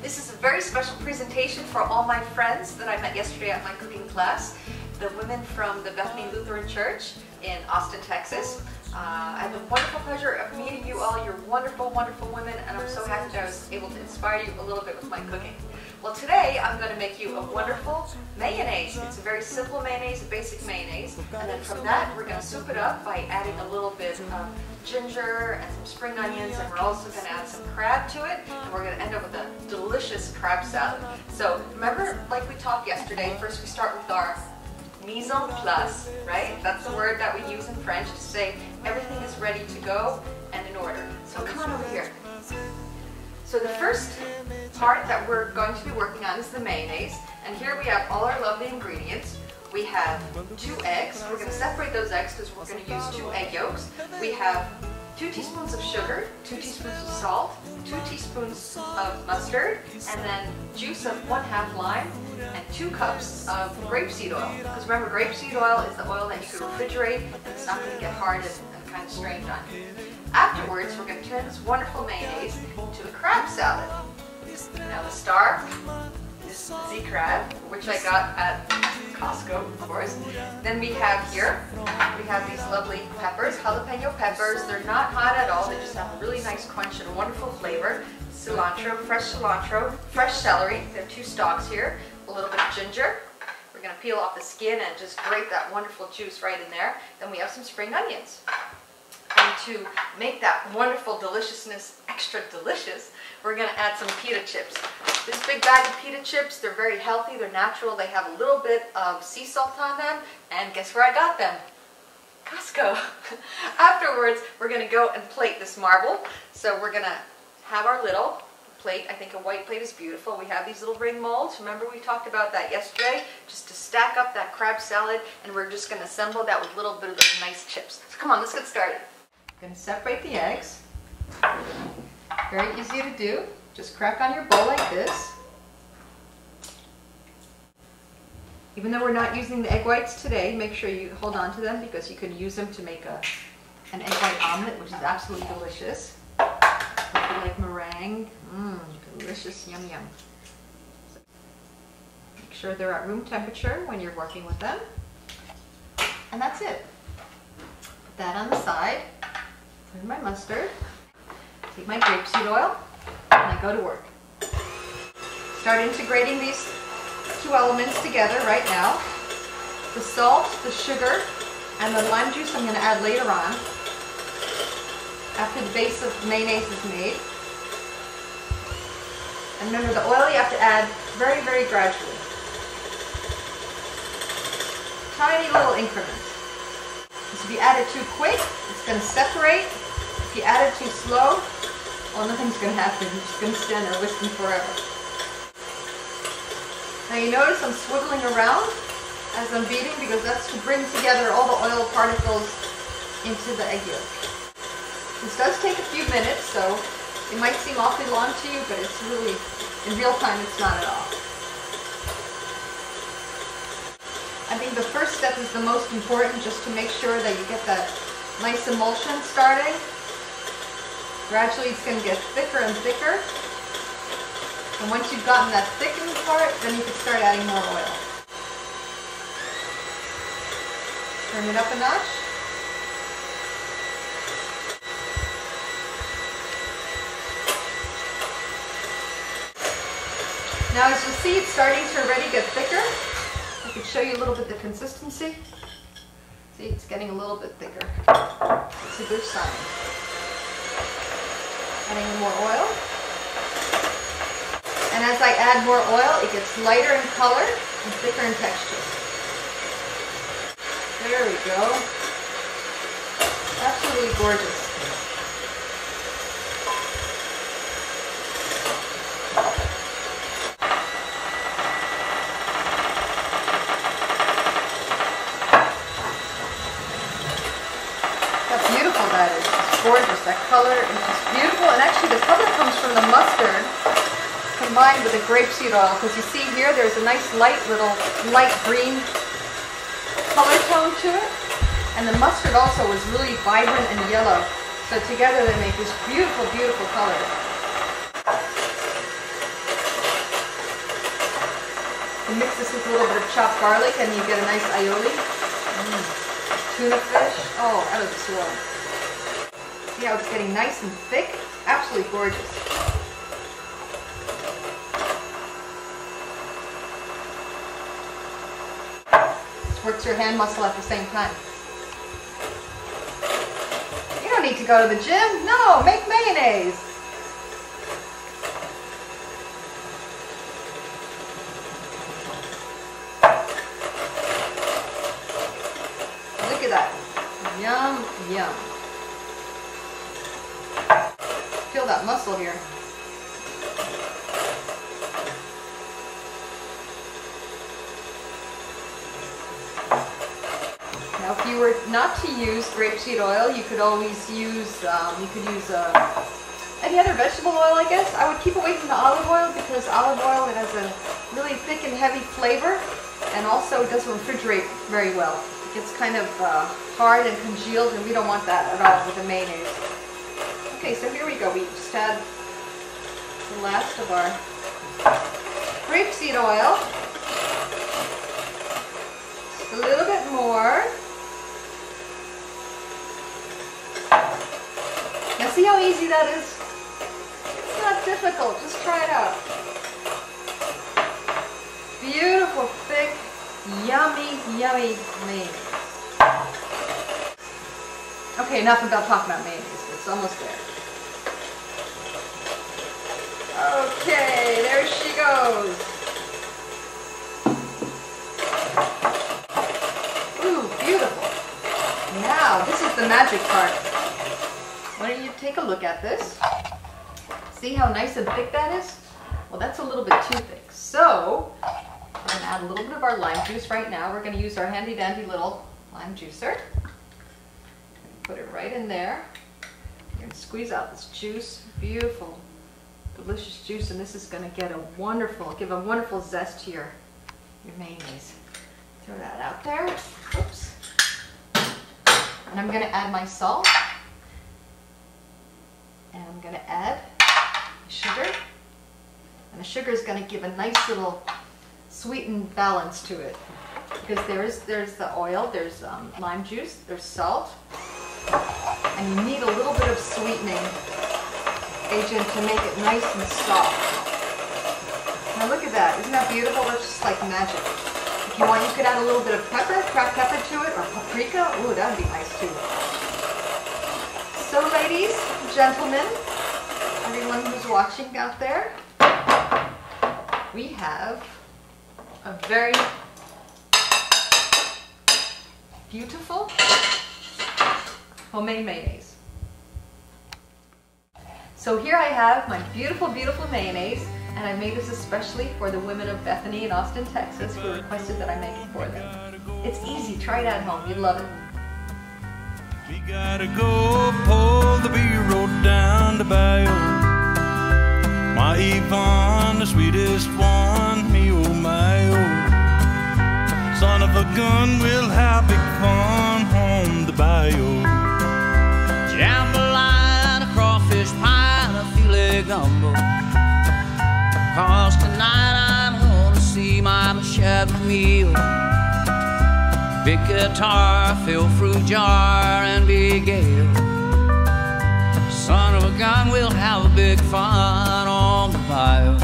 This is a very special presentation for all my friends that I met yesterday at my cooking class, the women from the Bethany Lutheran Church in Austin, Texas. I had the wonderful pleasure of meeting you all. You're wonderful, wonderful women, and I'm so happy that I was able to inspire you a little bit with my cooking. Well, today I'm going to make you a wonderful mayonnaise. It's a very simple mayonnaise, a basic mayonnaise, and then from that we're going to soup it up by adding a little bit of ginger and some spring onions, and we're also going to add some crab to it, and we're going to end up with a delicious crab salad. So remember, like we talked yesterday, first we start with our mise en place, right? That's the word that we use in French to say everything is ready to go and in order. So come on over here. So the first part that we're going to be working on is the mayonnaise, and here we have all our lovely ingredients. We have 2 eggs. We're going to separate those eggs because we're going to use 2 egg yolks. We have 2 teaspoons of sugar, 2 teaspoons of salt, 2 teaspoons of mustard, and then juice of 1/2 lime, and 2 cups of grapeseed oil. Because remember, grapeseed oil is the oil that you can refrigerate, and it's not going to get hard and kind of strange on you. Afterwards, we're going to turn this wonderful mayonnaise into the crab salad. Now the star is Z crab, which I got at Costco, of course. Then we have here, we have these lovely peppers, jalapeno peppers. They're not hot at all, they just have a really nice crunch and a wonderful flavor. Cilantro, fresh celery. There are 2 stalks here, a little bit of ginger. We're going to peel off the skin and just grate that wonderful juice right in there. Then we have some spring onions. And to make that wonderful deliciousness extra delicious, we're going to add some pita chips. This big bag of pita chips, they're very healthy, they're natural, they have a little bit of sea salt on them, and guess where I got them? Costco. Afterwards, we're going to go and plate this marble. So we're going to have our little plate. I think a white plate is beautiful. We have these little ring molds. Remember we talked about that yesterday? Just to stack up that crab salad, and we're just going to assemble that with a little bit of those nice chips. So come on, let's get started. I'm going to separate the eggs. Very easy to do. Just crack on your bowl like this. Even though we're not using the egg whites today, make sure you hold on to them because you can use them to make an egg white omelet, which is absolutely delicious. Like meringue. Delicious, yum yum. So make sure they're at room temperature when you're working with them. And that's it. Put that on the side. Put in my mustard. Take my grapeseed oil, and I go to work. Start integrating these 2 elements together right now. The salt, the sugar, and the lime juice I'm going to add later on, after the base of mayonnaise is made. And remember, the oil you have to add very, very gradually. Tiny little increments. Because if you add it too quick, it's going to separate. If you add it too slow, well, nothing's going to happen. You're just going to stand there whisking forever. Now you notice I'm swiveling around as I'm beating because that's to bring together all the oil particles into the egg yolk. This does take a few minutes, so it might seem awfully long to you, but it's really, in real time, it's not at all. I think the first step is the most important, just to make sure that you get that nice emulsion starting. Gradually it's going to get thicker and thicker. And once you've gotten that thickened part, then you can start adding more oil. Turn it up a notch. Now as you see, it's starting to already get thicker. I could show you a little bit the consistency. See, it's getting a little bit thicker. It's a good sign. Adding more oil. And as I add more oil, it gets lighter in color and thicker in texture. There we go. Absolutely gorgeous. How beautiful that is. It's gorgeous. That color is just beautiful. And actually the color comes from the mustard. Because combined with the grapeseed oil, because you see here there's a nice light green color tone to it, and the mustard also is really vibrant and yellow. So together they make this beautiful, beautiful color. You mix this with a little bit of chopped garlic and you get a nice aioli. Tuna fish, oh, out of this world. See how it's getting nice and thick? Absolutely gorgeous. This works your hand muscle at the same time. You don't need to go to the gym. No, make mayonnaise. Look at that. Yum, yum. Feel that muscle here. Now, if you were not to use grapeseed oil, you could always use, any other vegetable oil, I guess. I would keep away from the olive oil because olive oil, it has a really thick and heavy flavor, and also it doesn't refrigerate very well. It gets kind of hard and congealed, and we don't want that at all with the mayonnaise. Okay, so here we go. We just add the last of our grapeseed oil. Just a little bit more. Now see how easy that is? It's not difficult, just try it out. Beautiful, thick, yummy, yummy mayonnaise. Okay, enough about talking about mayonnaise. It's almost there. Okay, there she goes. Ooh, beautiful. Now, this is the magic part. Why don't you take a look at this? See how nice and thick that is? Well, that's a little bit too thick. So, we're going to add a little bit of our lime juice right now. We're going to use our handy dandy little lime juicer. Put it right in there. You're going to squeeze out this juice. Beautiful, delicious juice, and this is going to give a wonderful zest to your mayonnaise. Throw that out there. Oops. And I'm going to add my salt. And I'm going to add sugar. And the sugar is going to give a nice little sweetened balance to it. Because there's the oil, there's lime juice, there's salt. And you need a little bit of sweetening agent to make it nice and soft. Now look at that. Isn't that beautiful? That's just like magic. If you want, you could add a little bit of pepper, cracked pepper to it, or paprika. Ooh, that would be nice too. So ladies, gentlemen, everyone who's watching out there, we have a very beautiful homemade mayonnaise. So here I have my beautiful, beautiful mayonnaise, and I made this especially for the women of Bethany in Austin, Texas, who requested that I make it for them. It's easy. Try it at home. You'd love it. We gotta go pull the B road down to Mayo. My Yvonne, the sweetest one, me oh my oh. Son of a gun, we'll have big fun on the bayou. Jambalaya, a crawfish pie, and a filet gumbo. 'Cause tonight I'm gonna see my Michelle meal. Big guitar, fill fruit jar, and big ale. Son of a gun, we'll have a big fun on the bayou.